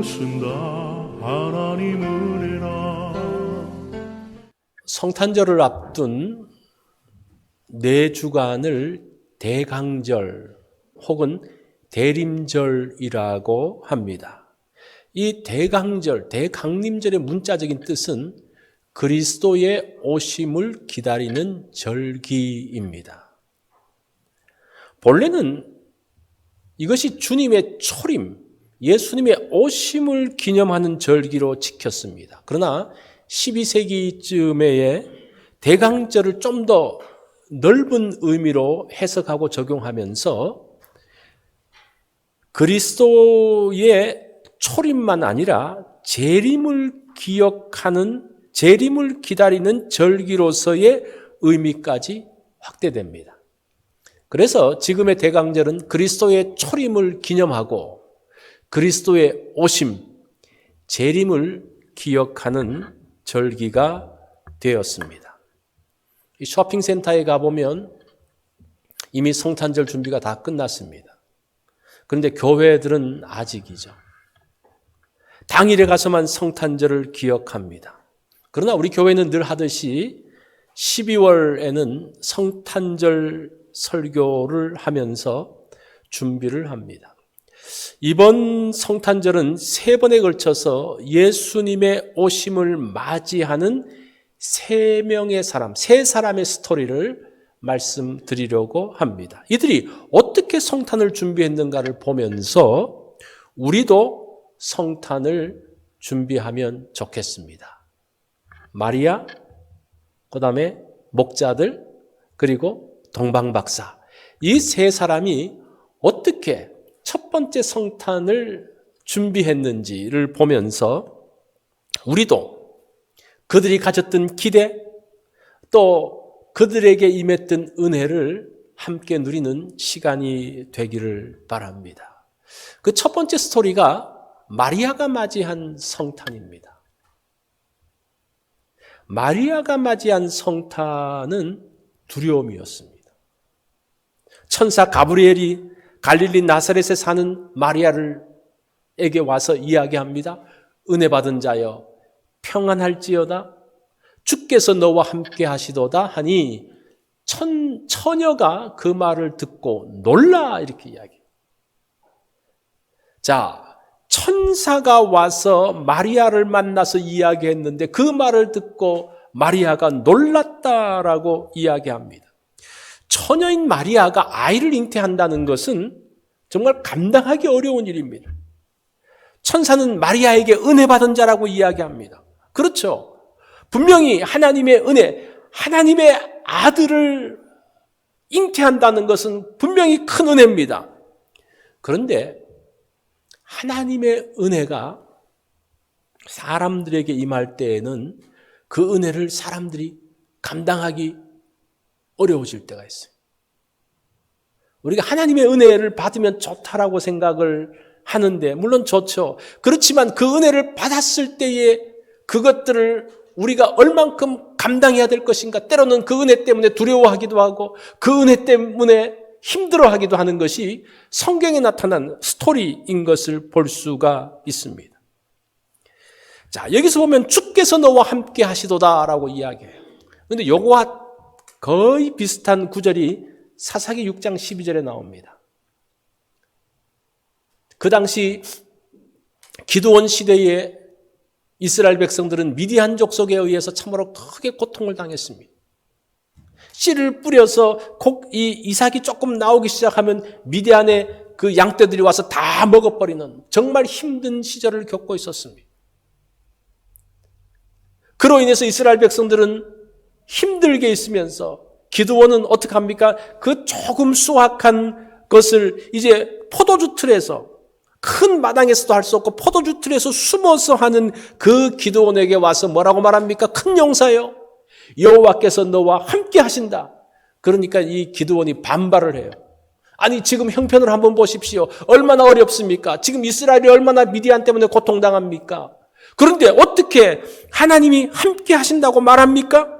이것은 다 하나님 은혜라. 성탄절을 앞둔 4주간을 대강절 혹은 대림절이라고 합니다. 이 대강절, 대강림절의 문자적인 뜻은 그리스도의 오심을 기다리는 절기입니다. 본래는 이것이 주님의 초림, 예수님의 오심을 기념하는 절기로 지켰습니다. 그러나 12세기쯤에 대강절을 좀 더 넓은 의미로 해석하고 적용하면서 그리스도의 초림만 아니라 재림을 기다리는 절기로서의 의미까지 확대됩니다. 그래서 지금의 대강절은 그리스도의 초림을 기념하고 그리스도의 오심, 재림을 기억하는 절기가 되었습니다. 이 쇼핑센터에 가보면 이미 성탄절 준비가 다 끝났습니다. 그런데 교회들은 아직이죠. 당일에 가서만 성탄절을 기억합니다. 그러나 우리 교회는 늘 하듯이 12월에는 성탄절 설교를 하면서 준비를 합니다. 이번 성탄절은 3번에 걸쳐서 예수님의 오심을 맞이하는 3명의 사람, 3사람의 스토리를 말씀드리려고 합니다. 이들이 어떻게 성탄을 준비했는가를 보면서 우리도 성탄을 준비하면 좋겠습니다. 마리아, 그 다음에 목자들, 그리고 동방박사. 이 3사람이 어떻게 첫 번째 성탄을 준비했는지를 보면서 우리도 그들이 가졌던 기대, 또 그들에게 임했던 은혜를 함께 누리는 시간이 되기를 바랍니다. 그 첫 번째 스토리가 마리아가 맞이한 성탄입니다. 마리아가 맞이한 성탄은 두려움이었습니다. 천사 가브리엘이 갈릴리 나사렛에 사는 마리아에게 와서 이야기합니다. 은혜 받은 자여 평안할지어다 주께서 너와 함께 하시도다 하니 처녀가 그 말을 듣고 놀라 이렇게 이야기해요. 자, 천사가 와서 마리아를 만나서 이야기했는데 그 말을 듣고 마리아가 놀랐다라고 이야기합니다. 처녀인 마리아가 아이를 잉태한다는 것은 정말 감당하기 어려운 일입니다. 천사는 마리아에게 은혜 받은 자라고 이야기합니다. 그렇죠. 분명히 하나님의 은혜, 하나님의 아들을 잉태한다는 것은 분명히 큰 은혜입니다. 그런데 하나님의 은혜가 사람들에게 임할 때에는 그 은혜를 사람들이 감당하기 어려워질 때가 있어요. 우리가 하나님의 은혜를 받으면 좋다라고 생각을 하는데 물론 좋죠. 그렇지만 그 은혜를 받았을 때에 그것들을 우리가 얼만큼 감당해야 될 것인가, 때로는 그 은혜 때문에 두려워하기도 하고 그 은혜 때문에 힘들어하기도 하는 것이 성경에 나타난 스토리인 것을 볼 수가 있습니다. 자, 여기서 보면 주께서 너와 함께 하시도다라고 이야기해요. 그런데 요거와 거의 비슷한 구절이 사사기 6장 12절에 나옵니다. 그 당시 기드온 시대에 이스라엘 백성들은 미디안 족속에 의해서 참으로 크게 고통을 당했습니다. 씨를 뿌려서 이 이삭이 조금 나오기 시작하면 미디안의 그 양떼들이 와서 다 먹어버리는 정말 힘든 시절을 겪고 있었습니다. 그로 인해서 이스라엘 백성들은 힘들게 있으면서 기드온은 어떻게 합니까? 그 조금 수확한 것을 이제 포도주 틀에서 큰 마당에서도 할 수 없고 포도주 틀에서 숨어서 하는 그 기드온에게 와서 뭐라고 말합니까? 큰 용사여, 여호와께서 너와 함께 하신다. 그러니까 이 기드온이 반발을 해요. 아니 지금 형편을 한번 보십시오. 얼마나 어렵습니까? 지금 이스라엘이 얼마나 미디안 때문에 고통당합니까? 그런데 어떻게 하나님이 함께 하신다고 말합니까?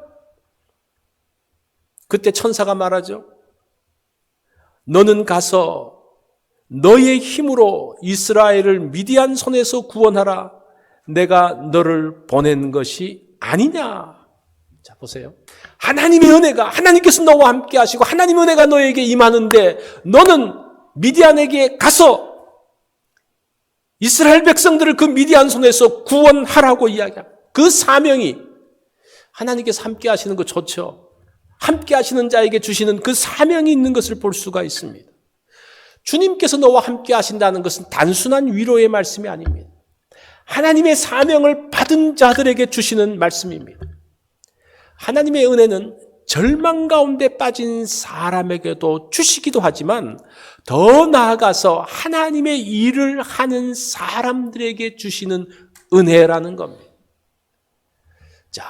그때 천사가 말하죠. 너는 가서 너의 힘으로 이스라엘을 미디안 손에서 구원하라. 내가 너를 보낸 것이 아니냐. 자, 보세요. 하나님의 은혜가, 하나님께서 너와 함께 하시고 하나님의 은혜가 너에게 임하는데 너는 미디안에게 가서 이스라엘 백성들을 그 미디안 손에서 구원하라고 이야기합니다. 그 사명이 하나님께서 함께 하시는 거 좋죠. 함께 하시는 자에게 주시는 그 사명이 있는 것을 볼 수가 있습니다. 주님께서 너와 함께 하신다는 것은 단순한 위로의 말씀이 아닙니다. 하나님의 사명을 받은 자들에게 주시는 말씀입니다. 하나님의 은혜는 절망 가운데 빠진 사람에게도 주시기도 하지만 더 나아가서 하나님의 일을 하는 사람들에게 주시는 은혜라는 겁니다. 자,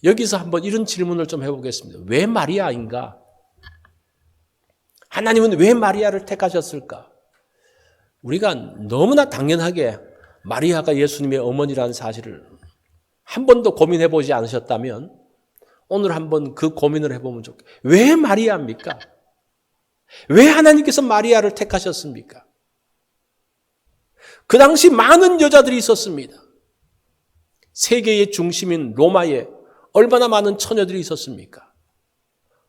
여기서 한번 이런 질문을 좀 해보겠습니다. 왜 마리아인가? 하나님은 왜 마리아를 택하셨을까? 우리가 너무나 당연하게 마리아가 예수님의 어머니라는 사실을 한 번도 고민해 보지 않으셨다면 오늘 한번 그 고민을 해보면 좋겠어요. 왜 마리아입니까? 왜 하나님께서 마리아를 택하셨습니까? 그 당시 많은 여자들이 있었습니다. 세계의 중심인 로마에 얼마나 많은 처녀들이 있었습니까?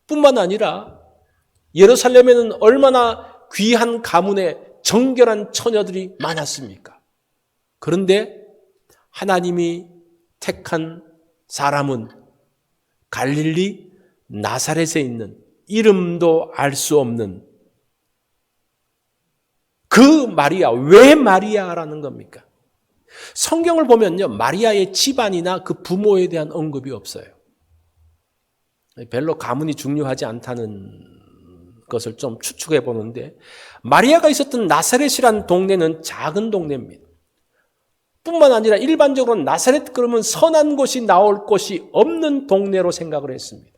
뿐만 아니라 예루살렘에는 얼마나 귀한 가문의 정결한 처녀들이 많았습니까? 그런데 하나님이 택한 사람은 갈릴리 나사렛에 있는 이름도 알 수 없는 그 마리아, 왜 마리아라는 겁니까? 성경을 보면요, 마리아의 집안이나 그 부모에 대한 언급이 없어요. 별로 가문이 중요하지 않다는 것을 좀 추측해 보는데, 마리아가 있었던 나사렛이라는 동네는 작은 동네입니다. 뿐만 아니라 일반적으로 나사렛 그러면 선한 곳이 나올 곳이 없는 동네로 생각을 했습니다.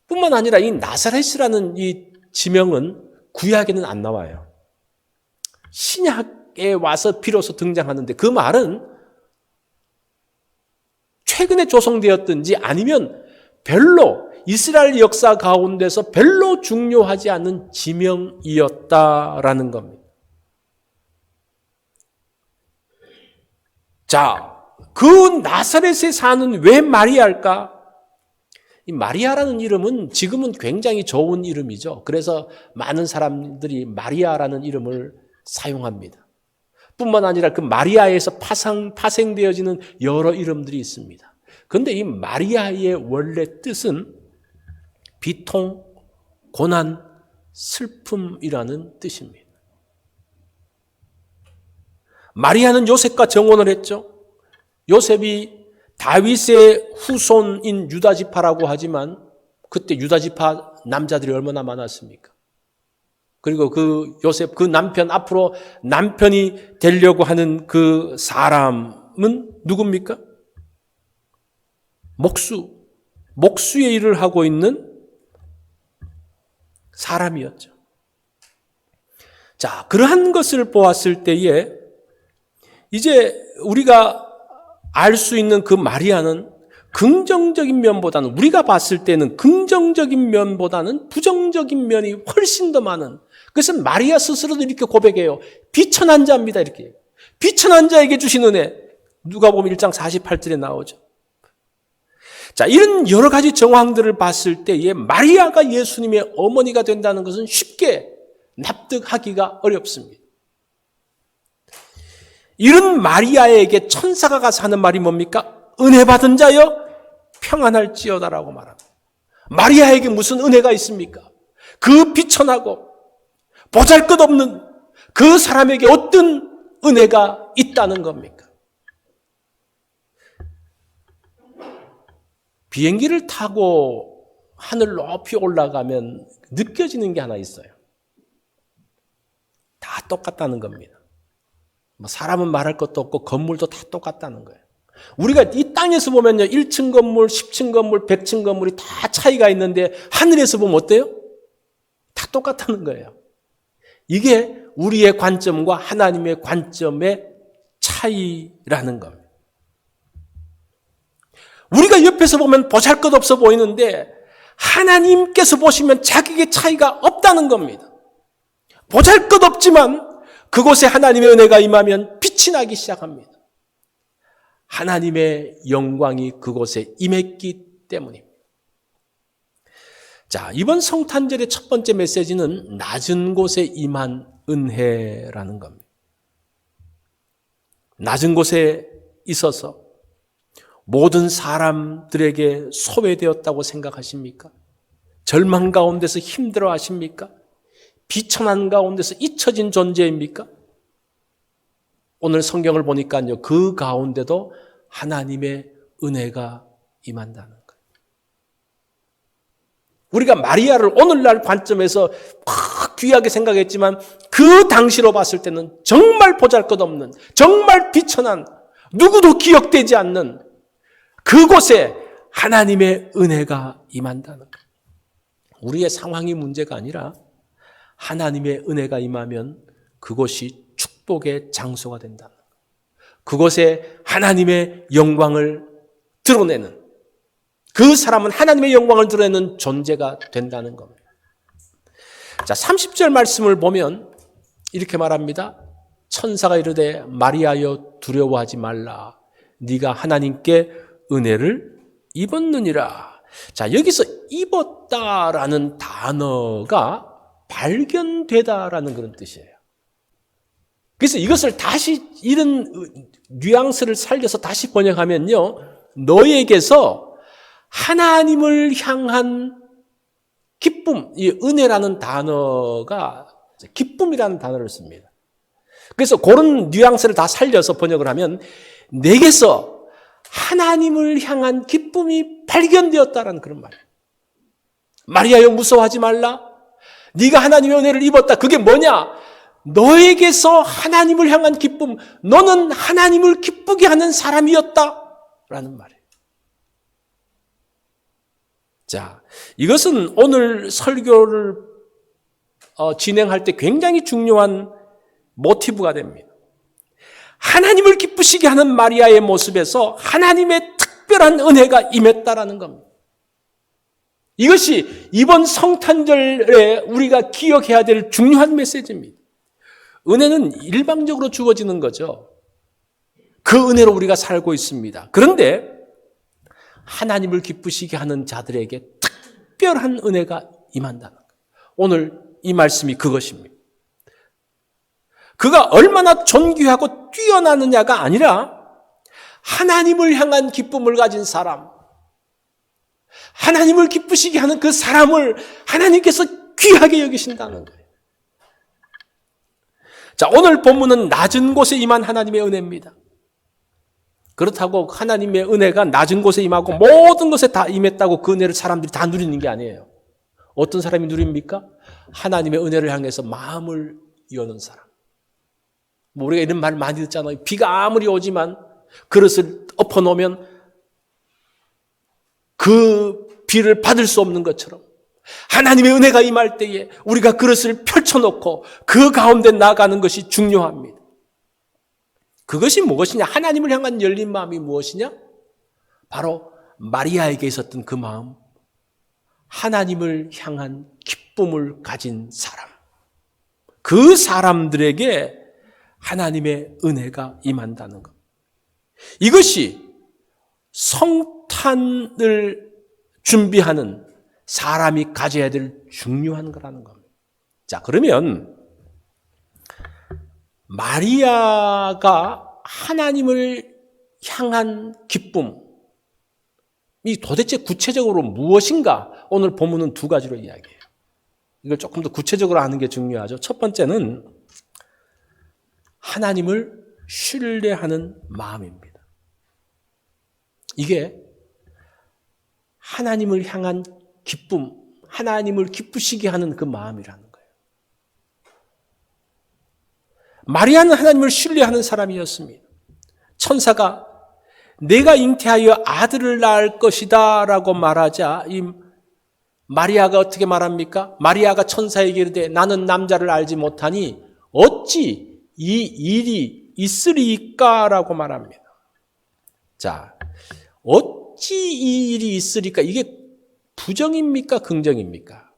뿐만 아니라 이 나사렛이라는 이 지명은 구약에는 안 나와요. 신약에 와서 비로소 등장하는데 그 말은 최근에 조성되었든지 아니면 별로 이스라엘 역사 가운데서 별로 중요하지 않은 지명이었다라는 겁니다. 자, 그 나사렛에 사는 왜 마리아일까? 이 마리아라는 이름은 지금은 굉장히 좋은 이름이죠. 그래서 많은 사람들이 마리아라는 이름을 사용합니다. 뿐만 아니라 그 마리아에서 파생되어지는 여러 이름들이 있습니다. 그런데 이 마리아의 원래 뜻은 비통, 고난, 슬픔이라는 뜻입니다. 마리아는 요셉과 정혼을 했죠. 요셉이 다윗의 후손인 유다지파라고 하지만 그때 유다지파 남자들이 얼마나 많았습니까? 그리고 그 요셉, 그 남편, 앞으로 남편이 되려고 하는 그 사람은 누굽니까? 목수의 일을 하고 있는 사람이었죠. 자, 그러한 것을 보았을 때에 이제 우리가 알 수 있는 그 마리아는 긍정적인 면보다는, 우리가 봤을 때는 긍정적인 면보다는 부정적인 면이 훨씬 더 많은, 그래서 마리아 스스로도 이렇게 고백해요. 비천한 자입니다. 이렇게. 비천한 자에게 주신 은혜. 누가복음 1장 48절에 나오죠. 자, 이런 여러 가지 정황들을 봤을 때에 마리아가 예수님의 어머니가 된다는 것은 쉽게 납득하기가 어렵습니다. 이런 마리아에게 천사가 가서 하는 말이 뭡니까? 은혜 받은 자여 평안할지어다라고 말합니다. 마리아에게 무슨 은혜가 있습니까? 그 비천하고 보잘것없는 그 사람에게 어떤 은혜가 있다는 겁니까? 비행기를 타고 하늘 높이 올라가면 느껴지는 게 하나 있어요. 다 똑같다는 겁니다. 사람은 말할 것도 없고 건물도 다 똑같다는 거예요. 우리가 이 땅에서 보면요, 1층 건물, 10층 건물, 100층 건물이 다 차이가 있는데 하늘에서 보면 어때요? 다 똑같다는 거예요. 이게 우리의 관점과 하나님의 관점의 차이라는 겁니다. 우리가 옆에서 보면 보잘것없어 보이는데 하나님께서 보시면 자기의 차이가 없다는 겁니다. 보잘것없지만 그곳에 하나님의 은혜가 임하면 빛이 나기 시작합니다. 하나님의 영광이 그곳에 임했기 때문입니다. 자, 이번 성탄절의 첫 번째 메시지는 낮은 곳에 임한 은혜라는 겁니다. 낮은 곳에 있어서 모든 사람들에게 소외되었다고 생각하십니까? 절망 가운데서 힘들어 하십니까? 비천한 가운데서 잊혀진 존재입니까? 오늘 성경을 보니까요, 그 가운데도 하나님의 은혜가 임한다는 거예요. 우리가 마리아를 오늘날 관점에서 귀하게 생각했지만 그 당시로 봤을 때는 정말 보잘것없는, 정말 비천한, 누구도 기억되지 않는 그곳에 하나님의 은혜가 임한다는 거예요. 우리의 상황이 문제가 아니라 하나님의 은혜가 임하면 그곳이 축복의 장소가 된다는 거예요. 그곳에 하나님의 영광을 드러내는, 그 사람은 하나님의 영광을 드러내는 존재가 된다는 겁니다. 자, 30절 말씀을 보면 이렇게 말합니다. 천사가 이르되 마리아여 두려워하지 말라. 네가 하나님께 은혜를 입었느니라. 자, 여기서 입었다라는 단어가 발견되다라는 그런 뜻이에요. 그래서 이것을 다시 이런 뉘앙스를 살려서 다시 번역하면요, 너에게서 하나님을 향한 기쁨, 이 은혜라는 단어가 기쁨이라는 단어를 씁니다. 그래서 그런 뉘앙스를 다 살려서 번역을 하면 내게서 하나님을 향한 기쁨이 발견되었다라는 그런 말이에요. 마리아여 무서워하지 말라. 네가 하나님의 은혜를 입었다. 그게 뭐냐? 너에게서 하나님을 향한 기쁨, 너는 하나님을 기쁘게 하는 사람이었다라는 말이에요. 자, 이것은 오늘 설교를 진행할 때 굉장히 중요한 모티브가 됩니다. 하나님을 기쁘시게 하는 마리아의 모습에서 하나님의 특별한 은혜가 임했다라는 겁니다. 이것이 이번 성탄절에 우리가 기억해야 될 중요한 메시지입니다. 은혜는 일방적으로 주어지는 거죠. 그 은혜로 우리가 살고 있습니다. 그런데 하나님을 기쁘시게 하는 자들에게 특별한 은혜가 임한다는 거예요. 오늘 이 말씀이 그것입니다. 그가 얼마나 존귀하고 뛰어나느냐가 아니라 하나님을 향한 기쁨을 가진 사람, 하나님을 기쁘시게 하는 그 사람을 하나님께서 귀하게 여기신다는 거예요. 자, 오늘 본문은 낮은 곳에 임한 하나님의 은혜입니다. 그렇다고 하나님의 은혜가 낮은 곳에 임하고 모든 곳에 다 임했다고 그 은혜를 사람들이 다 누리는 게 아니에요. 어떤 사람이 누립니까? 하나님의 은혜를 향해서 마음을 여는 사람. 우리가 이런 말 많이 듣잖아요. 비가 아무리 오지만 그릇을 엎어놓으면 그 비를 받을 수 없는 것처럼 하나님의 은혜가 임할 때에 우리가 그릇을 펼쳐놓고 그 가운데 나가는 것이 중요합니다. 그것이 무엇이냐? 하나님을 향한 열린 마음이 무엇이냐? 바로 마리아에게 있었던 그 마음, 하나님을 향한 기쁨을 가진 사람, 그 사람들에게 하나님의 은혜가 임한다는 것. 이것이 성탄을 준비하는 사람이 가져야 될 중요한 거라는 겁니다. 자, 그러면 마리아가 하나님을 향한 기쁨이 도대체 구체적으로 무엇인가? 오늘 본문은 두 가지로 이야기해요. 이걸 조금 더 구체적으로 아는 게 중요하죠. 첫 번째는 하나님을 신뢰하는 마음입니다. 이게 하나님을 향한 기쁨, 하나님을 기쁘시게 하는 그 마음이라는 거예요. 마리아는 하나님을 신뢰하는 사람이었습니다. 천사가 내가 잉태하여 아들을 낳을 것이다 라고 말하자 이 마리아가 어떻게 말합니까? 마리아가 천사에게 이르되 나는 남자를 알지 못하니 어찌 이 일이 있으리까? 라고 말합니다. 자, 어찌 이 일이 있으리까? 이게 부정입니까? 긍정입니까?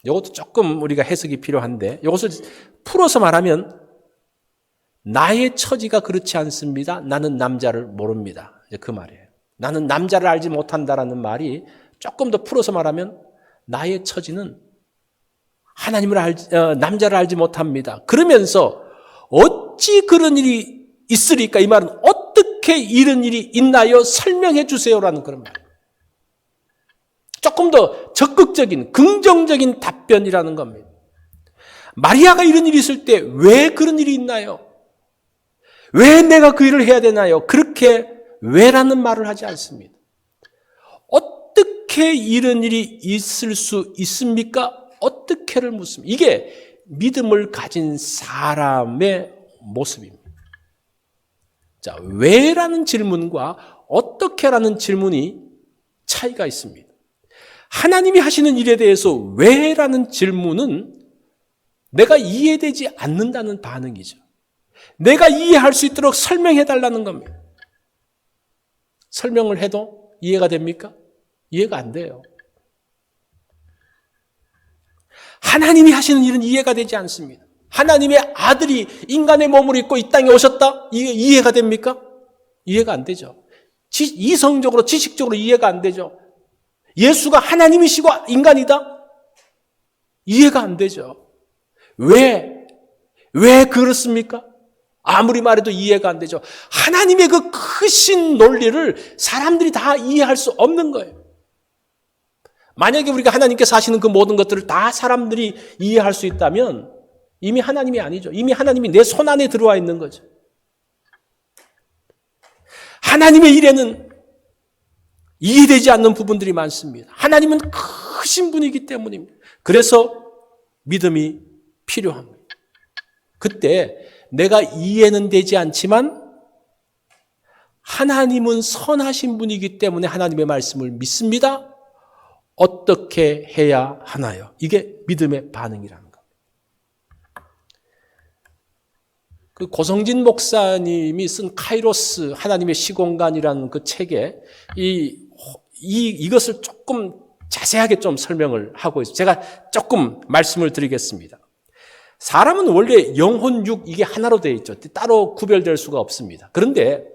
이것도 조금 우리가 해석이 필요한데 이것을 풀어서 말하면 나의 처지가 그렇지 않습니다. 나는 남자를 모릅니다. 이제 그 말이에요. 나는 남자를 알지 못한다라는 말이 조금 더 풀어서 말하면 나의 처지는 남자를 알지 못합니다. 그러면서 어찌 그런 일이 있으리까? 이 말은 어떻게 이런 일이 있나요? 설명해 주세요라는 그런 말. 조금 더 적극적인 긍정적인 답변이라는 겁니다. 마리아가 이런 일이 있을 때 왜 그런 일이 있나요? 왜 내가 그 일을 해야 되나요? 그렇게 왜라는 말을 하지 않습니다. 어떻게 이런 일이 있을 수 있습니까? 어떻게를 묻습니다. 이게 믿음을 가진 사람의 모습입니다. 자, 왜라는 질문과 어떻게라는 질문이 차이가 있습니다. 하나님이 하시는 일에 대해서 왜라는 질문은 내가 이해되지 않는다는 반응이죠. 내가 이해할 수 있도록 설명해 달라는 겁니다. 설명을 해도 이해가 됩니까? 이해가 안 돼요. 하나님이 하시는 일은 이해가 되지 않습니다. 하나님의 아들이 인간의 몸을 입고 이 땅에 오셨다? 이게 이해가 됩니까? 이해가 안 되죠. 이성적으로, 지식적으로 이해가 안 되죠. 예수가 하나님이시고 인간이다? 이해가 안 되죠. 왜 그렇습니까? 아무리 말해도 이해가 안 되죠. 하나님의 그 크신 논리를 사람들이 다 이해할 수 없는 거예요. 만약에 우리가 하나님께서 하시는 그 모든 것들을 다 사람들이 이해할 수 있다면 이미 하나님이 아니죠. 이미 하나님이 내 손 안에 들어와 있는 거죠. 하나님의 일에는 이해되지 않는 부분들이 많습니다. 하나님은 크신 분이기 때문입니다. 그래서 믿음이 필요합니다. 그때 내가 이해는 되지 않지만 하나님은 선하신 분이기 때문에 하나님의 말씀을 믿습니다. 어떻게 해야 하나요? 이게 믿음의 반응이라는 겁니다. 그 고성진 목사님이 쓴 카이로스 하나님의 시공간이라는 그 책에 이것을 조금 자세하게 좀 설명을 하고 있어요. 제가 조금 말씀을 드리겠습니다. 사람은 원래 영혼, 육 이게 하나로 되어 있죠. 따로 구별될 수가 없습니다. 그런데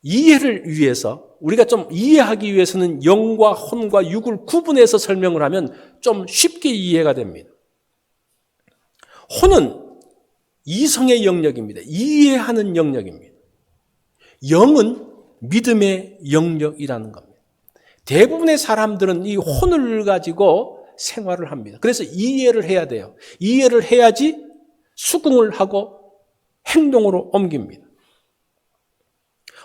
이해를 위해서 우리가 좀 이해하기 위해서는 영과 혼과 육을 구분해서 설명을 하면 좀 쉽게 이해가 됩니다. 혼은 이성의 영역입니다. 이해하는 영역입니다. 영은 믿음의 영역이라는 겁니다. 대부분의 사람들은 이 혼을 가지고 생활을 합니다. 그래서 이해를 해야 돼요. 이해를 해야지 수긍을 하고 행동으로 옮깁니다.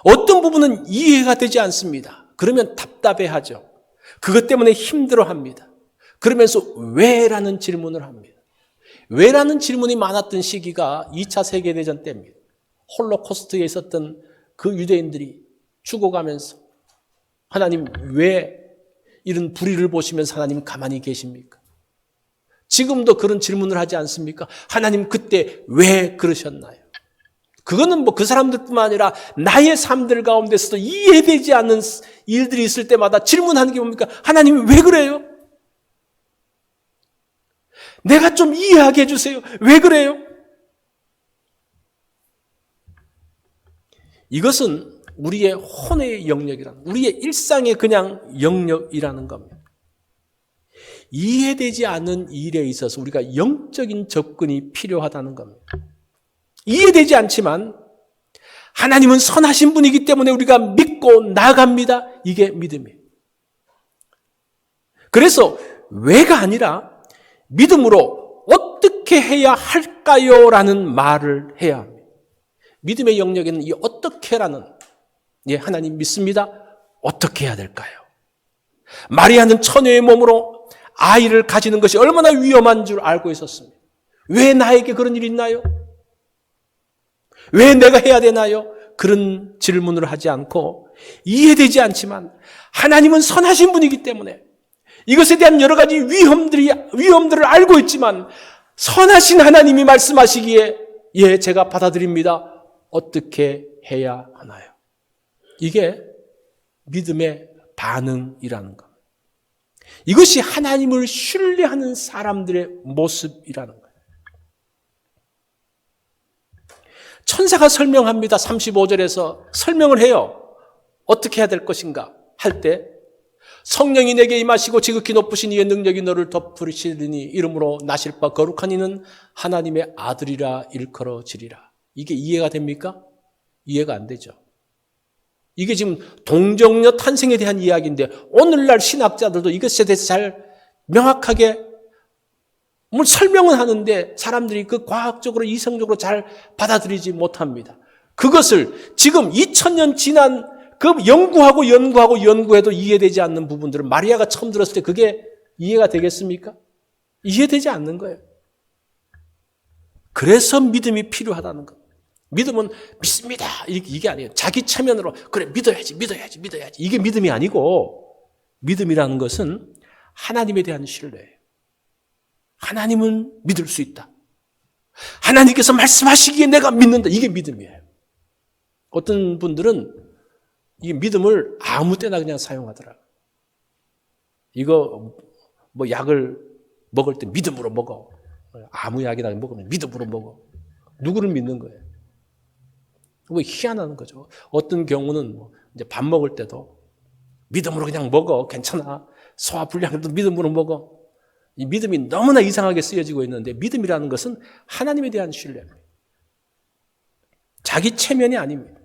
어떤 부분은 이해가 되지 않습니다. 그러면 답답해하죠. 그것 때문에 힘들어합니다. 그러면서 왜라는 질문을 합니다. 왜라는 질문이 많았던 시기가 2차 세계대전 때입니다. 홀로코스트에 있었던 그 유대인들이 죽어가면서 하나님 왜 이런 불의를 보시면서 하나님 가만히 계십니까? 지금도 그런 질문을 하지 않습니까? 하나님 그때 왜 그러셨나요? 그거는 뭐 그 사람들뿐만 아니라 나의 삶들 가운데서도 이해되지 않는 일들이 있을 때마다 질문하는 게 뭡니까? 하나님 왜 그래요? 내가 좀 이해하게 해주세요. 왜 그래요? 이것은 우리의 혼의 영역이라는, 우리의 일상의 그냥 영역이라는 겁니다. 이해되지 않는 일에 있어서 우리가 영적인 접근이 필요하다는 겁니다. 이해되지 않지만 하나님은 선하신 분이기 때문에 우리가 믿고 나갑니다. 이게 믿음이에요. 그래서 왜가 아니라 믿음으로 어떻게 해야 할까요? 라는 말을 해야 합니다. 믿음의 영역에는 이 어떻게라는, 하나님 믿습니다. 어떻게 해야 될까요? 마리아는 처녀의 몸으로 아이를 가지는 것이 얼마나 위험한 줄 알고 있었습니다. 왜 나에게 그런 일이 있나요? 왜 내가 해야 되나요? 그런 질문을 하지 않고 이해되지 않지만 하나님은 선하신 분이기 때문에 이것에 대한 여러 가지 위험들을 알고 있지만 선하신 하나님이 말씀하시기에 제가 받아들입니다. 어떻게 해야 하나요? 이게 믿음의 반응이라는 겁니다. 이것이 하나님을 신뢰하는 사람들의 모습이라는 거예요. 천사가 설명합니다. 35절에서 설명을 해요. 어떻게 해야 될 것인가 할 때 성령이 내게 임하시고 지극히 높으신 이의 능력이 너를 덮으시리니 이름으로 나실 바 거룩한 이는 하나님의 아들이라 일컬어지리라. 이게 이해가 됩니까? 이해가 안 되죠. 이게 지금 동정녀 탄생에 대한 이야기인데 오늘날 신학자들도 이것에 대해서 잘 명확하게 뭘 설명은 하는데 사람들이 그 과학적으로 이성적으로 잘 받아들이지 못합니다. 그것을 지금 2000년 지난 그 연구해도 이해되지 않는 부분들은 마리아가 처음 들었을 때 그게 이해가 되겠습니까? 이해되지 않는 거예요. 그래서 믿음이 필요하다는 것. 믿음은 믿습니다. 이게 아니에요. 자기 체면으로 그래 믿어야지. 이게 믿음이 아니고 믿음이라는 것은 하나님에 대한 신뢰예요. 하나님은 믿을 수 있다. 하나님께서 말씀하시기에 내가 믿는다. 이게 믿음이에요. 어떤 분들은 이 믿음을 아무 때나 그냥 사용하더라고요. 이거 뭐 약을 먹을 때 믿음으로 먹어. 아무 약이나 먹으면 믿음으로 먹어. 누구를 믿는 거예요? 뭐 희한한 거죠. 어떤 경우는 뭐 이제 밥 먹을 때도 믿음으로 그냥 먹어. 괜찮아. 소화 불량도 믿음으로 먹어. 이 믿음이 너무나 이상하게 쓰여지고 있는데 믿음이라는 것은 하나님에 대한 신뢰입니다. 자기 체면이 아닙니다.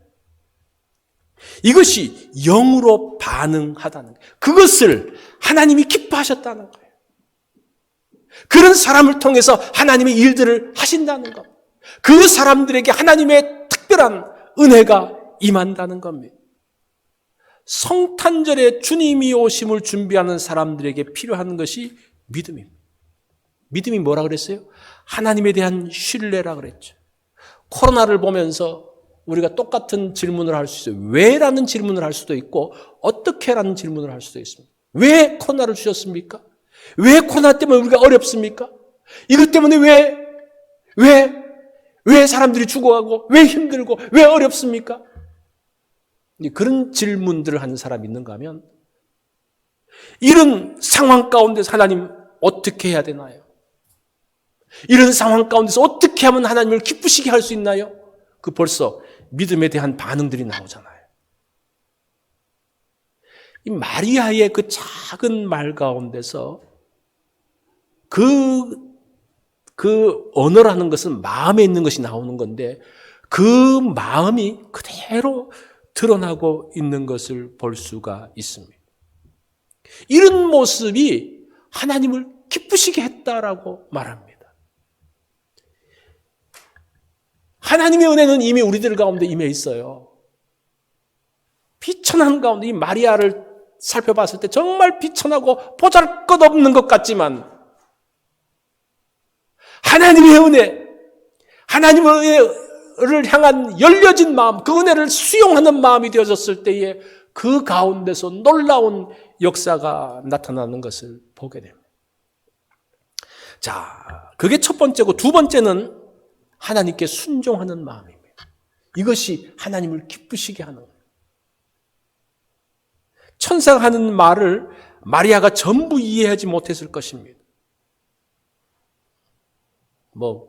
이것이 영으로 반응하다는 거예요. 그것을 하나님이 기뻐하셨다는 거예요. 그런 사람을 통해서 하나님의 일들을 하신다는 겁니다. 그 사람들에게 하나님의 특별한 은혜가 임한다는 겁니다. 성탄절에 주님이 오심을 준비하는 사람들에게 필요한 것이 믿음입니다. 믿음이 뭐라 그랬어요? 하나님에 대한 신뢰라 그랬죠. 코로나를 보면서 우리가 똑같은 질문을 할 수 있어요. 왜라는 질문을 할 수도 있고 어떻게라는 질문을 할 수도 있습니다. 왜 코로나를 주셨습니까? 왜 코로나 때문에 우리가 어렵습니까? 이것 때문에 왜 사람들이 죽어가고 왜 힘들고 왜 어렵습니까? 그런 질문들을 하는 사람이 있는가 하면 이런 상황 가운데서 하나님 어떻게 해야 되나요? 이런 상황 가운데서 어떻게 하면 하나님을 기쁘시게 할 수 있나요? 그 벌써 믿음에 대한 반응들이 나오잖아요. 이 마리아의 그 작은 말 가운데서 그 언어라는 것은 마음에 있는 것이 나오는 건데 그 마음이 그대로 드러나고 있는 것을 볼 수가 있습니다. 이런 모습이 하나님을 기쁘시게 했다라고 말합니다. 하나님의 은혜는 이미 우리들 가운데 임해 있어요. 비천한 가운데 이 마리아를 살펴봤을 때 정말 비천하고 보잘것없는 것 같지만 하나님의 은혜, 하나님을 향한 열려진 마음, 그 은혜를 수용하는 마음이 되어졌을 때에 그 가운데서 놀라운 역사가 나타나는 것을 보게 됩니다. 자, 그게 첫 번째고 두 번째는 하나님께 순종하는 마음입니다. 이것이 하나님을 기쁘시게 하는 거예요. 천사가 하는 말을 마리아가 전부 이해하지 못했을 것입니다.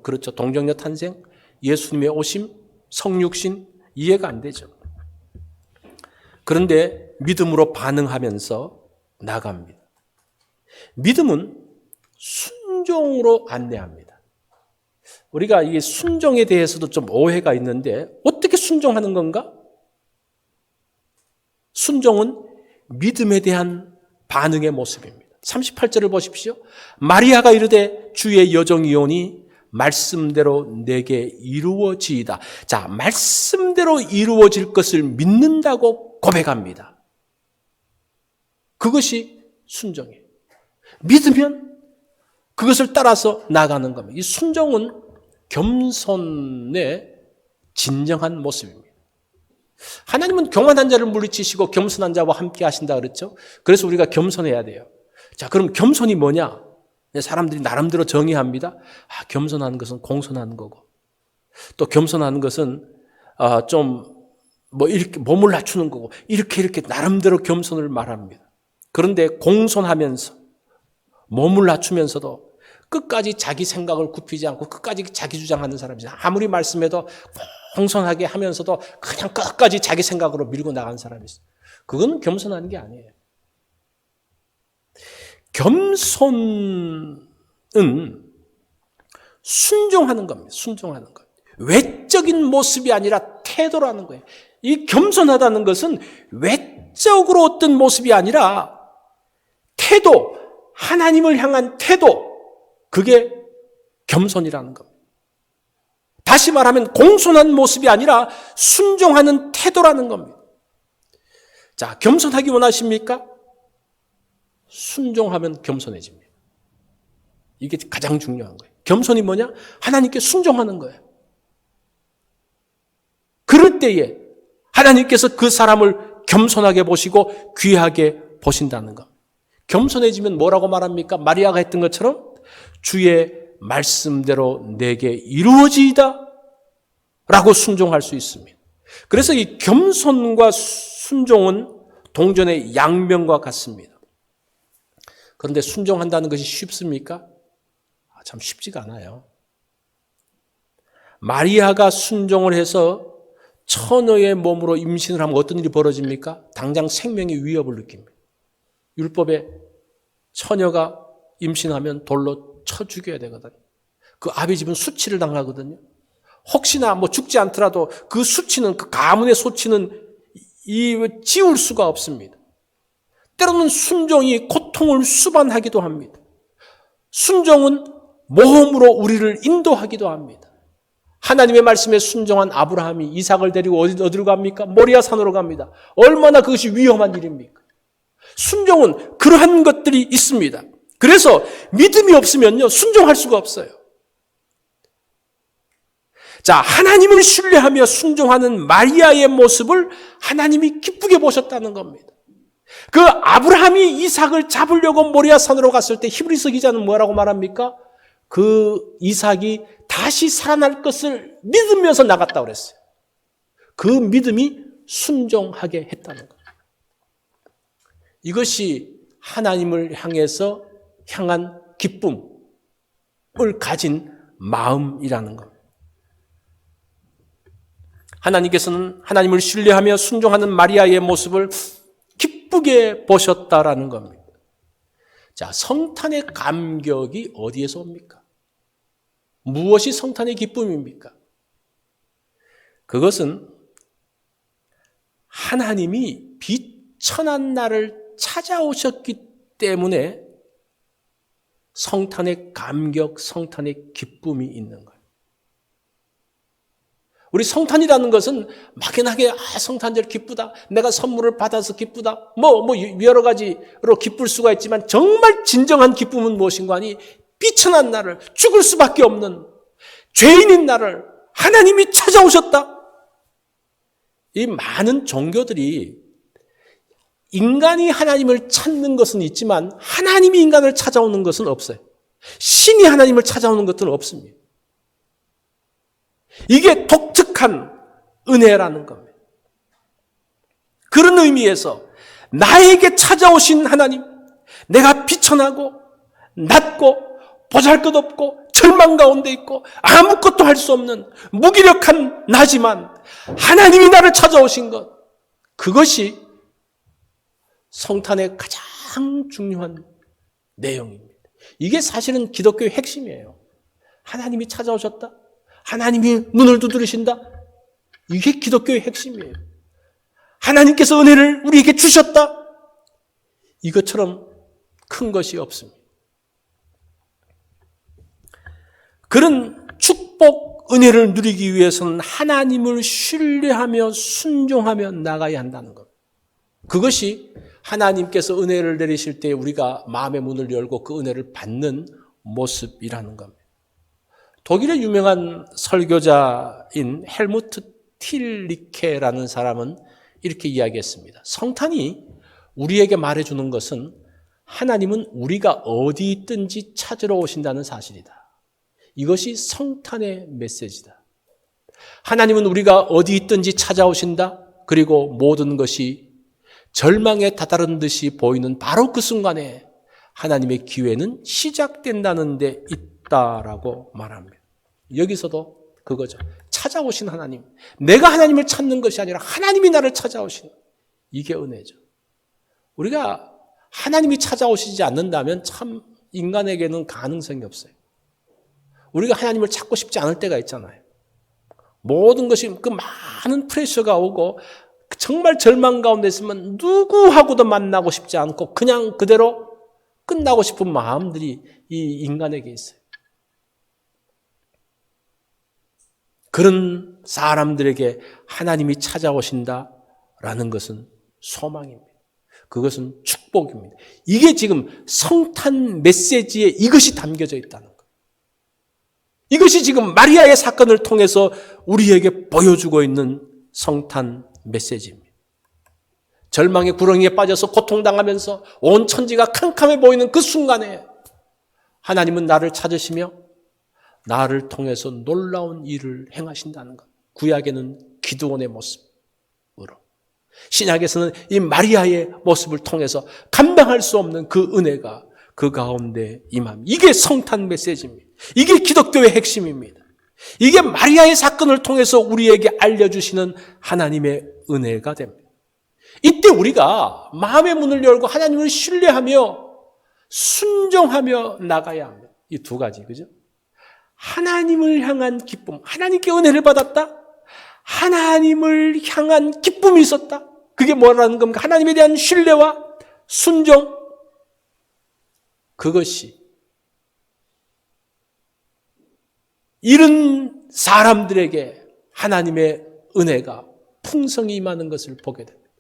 그렇죠. 동정녀 탄생, 예수님의 오심, 성육신 이해가 안 되죠. 그런데 믿음으로 반응하면서 나갑니다. 믿음은 순종으로 안내합니다. 우리가 이 순종에 대해서도 좀 오해가 있는데 어떻게 순종하는 건가? 순종은 믿음에 대한 반응의 모습입니다. 38절을 보십시오. 마리아가 이르되 주의 여종이오니 말씀대로 내게 이루어지이다. 자, 말씀대로 이루어질 것을 믿는다고 고백합니다. 그것이 순종이에요. 믿으면 그것을 따라서 나가는 겁니다. 이 순종은 겸손의 진정한 모습입니다. 하나님은 교만한 자를 물리치시고 겸손한 자와 함께 하신다 그랬죠. 그래서 우리가 겸손해야 돼요. 자, 그럼 겸손이 뭐냐? 사람들이 나름대로 정의합니다. 겸손한 것은 공손한 거고, 또 겸손한 것은 이렇게 몸을 낮추는 거고, 이렇게 나름대로 겸손을 말합니다. 그런데 공손하면서 몸을 낮추면서도 끝까지 자기 생각을 굽히지 않고 끝까지 자기 주장하는 사람이죠. 아무리 말씀해도 공손하게 하면서도 그냥 끝까지 자기 생각으로 밀고 나가는 사람이 있어요. 그건 겸손한 게 아니에요. 겸손은 순종하는 겁니다. 순종하는 것. 외적인 모습이 아니라 태도라는 거예요. 이 겸손하다는 것은 외적으로 어떤 모습이 아니라 태도, 하나님을 향한 태도, 그게 겸손이라는 겁니다. 다시 말하면 공손한 모습이 아니라 순종하는 태도라는 겁니다. 자, 겸손하기 원하십니까? 순종하면 겸손해집니다. 이게 가장 중요한 거예요. 겸손이 뭐냐? 하나님께 순종하는 거예요. 그럴 때에 하나님께서 그 사람을 겸손하게 보시고 귀하게 보신다는 것. 겸손해지면 뭐라고 말합니까? 마리아가 했던 것처럼 주의 말씀대로 내게 이루어지이다 라고 순종할 수 있습니다. 그래서 이 겸손과 순종은 동전의 양면과 같습니다. 그런데 순종한다는 것이 쉽습니까? 참 쉽지가 않아요. 마리아가 순종을 해서 처녀의 몸으로 임신을 하면 어떤 일이 벌어집니까? 당장 생명의 위협을 느낍니다. 율법에 처녀가 임신하면 돌로 쳐 죽여야 되거든요. 그 아비 집은 수치를 당하거든요. 혹시나 죽지 않더라도 그 수치는, 그 가문의 소치는 지울 수가 없습니다. 때로는 순종이 고통을 수반하기도 합니다. 순종은 모험으로 우리를 인도하기도 합니다. 하나님의 말씀에 순종한 아브라함이 이삭을 데리고 어디로 갑니까? 모리아 산으로 갑니다. 얼마나 그것이 위험한 일입니까? 순종은 그러한 것들이 있습니다. 그래서 믿음이 없으면요, 순종할 수가 없어요. 자, 하나님을 신뢰하며 순종하는 마리아의 모습을 하나님이 기쁘게 보셨다는 겁니다. 그 아브라함이 이삭을 잡으려고 모리아 산으로 갔을 때 히브리서 기자는 뭐라고 말합니까? 그 이삭이 다시 살아날 것을 믿으면서 나갔다고 그랬어요. 그 믿음이 순종하게 했다는 거예요. 이것이 하나님을 향한 기쁨을 가진 마음이라는 겁니다. 하나님께서는 하나님을 신뢰하며 순종하는 마리아의 모습을 기쁘게 보셨다라는 겁니다. 자, 성탄의 감격이 어디에서 옵니까? 무엇이 성탄의 기쁨입니까? 그것은 하나님이 비천한 날을 찾아오셨기 때문에 성탄의 감격, 성탄의 기쁨이 있는 거예요. 우리 성탄이라는 것은 막연하게 성탄절 기쁘다, 내가 선물을 받아서 기쁘다, 여러 가지로 기쁠 수가 있지만 정말 진정한 기쁨은 무엇인가 하니 비천한 나를, 죽을 수밖에 없는 죄인인 나를 하나님이 찾아오셨다. 이 많은 종교들이 인간이 하나님을 찾는 것은 있지만 하나님이 인간을 찾아오는 것은 없어요. 신이 하나님을 찾아오는 것은 없습니다. 이게 독특한 은혜라는 겁니다. 그런 의미에서 나에게 찾아오신 하나님, 내가 비천하고 낮고 보잘것없고 절망 가운데 있고 아무것도 할 수 없는 무기력한 나지만 하나님이 나를 찾아오신 것, 그것이 성탄의 가장 중요한 내용입니다. 이게 사실은 기독교의 핵심이에요. 하나님이 찾아오셨다, 하나님이 문을 두드리신다, 이게 기독교의 핵심이에요. 하나님께서 은혜를 우리에게 주셨다, 이것처럼 큰 것이 없습니다. 그런 축복, 은혜를 누리기 위해서는 하나님을 신뢰하며 순종하며 나가야 한다는 것. 그것이 하나님께서 은혜를 내리실 때 우리가 마음의 문을 열고 그 은혜를 받는 모습이라는 겁니다. 독일의 유명한 설교자인 헬무트 틸리케라는 사람은 이렇게 이야기했습니다. 성탄이 우리에게 말해주는 것은 하나님은 우리가 어디 있든지 찾으러 오신다는 사실이다. 이것이 성탄의 메시지다. 하나님은 우리가 어디 있든지 찾아오신다. 그리고 모든 것이 절망에 다다른 듯이 보이는 바로 그 순간에 하나님의 기회는 시작된다는 데 있다라고 말합니다. 여기서도 그거죠. 찾아오신 하나님. 내가 하나님을 찾는 것이 아니라 하나님이 나를 찾아오시는, 이게 은혜죠. 우리가 하나님이 찾아오시지 않는다면 참 인간에게는 가능성이 없어요. 우리가 하나님을 찾고 싶지 않을 때가 있잖아요. 모든 것이 그 많은 프레셔가 오고 정말 절망 가운데 있으면 누구하고도 만나고 싶지 않고 그냥 그대로 끝나고 싶은 마음들이 이 인간에게 있어요. 그런 사람들에게 하나님이 찾아오신다라는 것은 소망입니다. 그것은 축복입니다. 이게 지금 성탄 메시지에 이것이 담겨져 있다는 거예요. 이것이 지금 마리아의 사건을 통해서 우리에게 보여주고 있는 성탄 메시지입니다. 절망의 구렁이에 빠져서 고통당하면서 온 천지가 캄캄해 보이는 그 순간에 하나님은 나를 찾으시며 나를 통해서 놀라운 일을 행하신다는 것. 구약에는 기드온의 모습으로, 신약에서는 이 마리아의 모습을 통해서 감당할 수 없는 그 은혜가 그 가운데 임합니다. 이게 성탄 메시지입니다. 이게 기독교의 핵심입니다. 이게 마리아의 사건을 통해서 우리에게 알려주시는 하나님의 은혜가 됩니다. 이때 우리가 마음의 문을 열고 하나님을 신뢰하며 순종하며 나가야 합니다. 이 두 가지, 그죠? 하나님을 향한 기쁨, 하나님께 은혜를 받았다. 하나님을 향한 기쁨이 있었다. 그게 뭐라는 겁니까? 하나님에 대한 신뢰와 순종. 그것이 이런 사람들에게 하나님의 은혜가 풍성히 임하는 것을 보게 됩니다.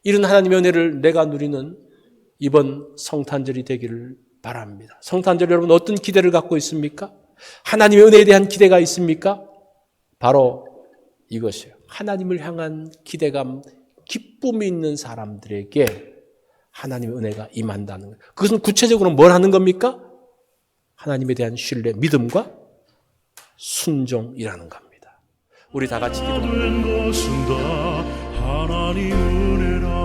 이런 하나님의 은혜를 내가 누리는 이번 성탄절이 되기를 바랍니다. 성탄절 여러분 어떤 기대를 갖고 있습니까? 하나님의 은혜에 대한 기대가 있습니까? 바로 이것이에요. 하나님을 향한 기대감, 기쁨이 있는 사람들에게 하나님의 은혜가 임한다는 거예요. 그것은 구체적으로 뭘 하는 겁니까? 하나님에 대한 신뢰, 믿음과 순종이라는 겁니다. 우리 다 같이 기도합니다. 된 것은 다 하나님 은혜라.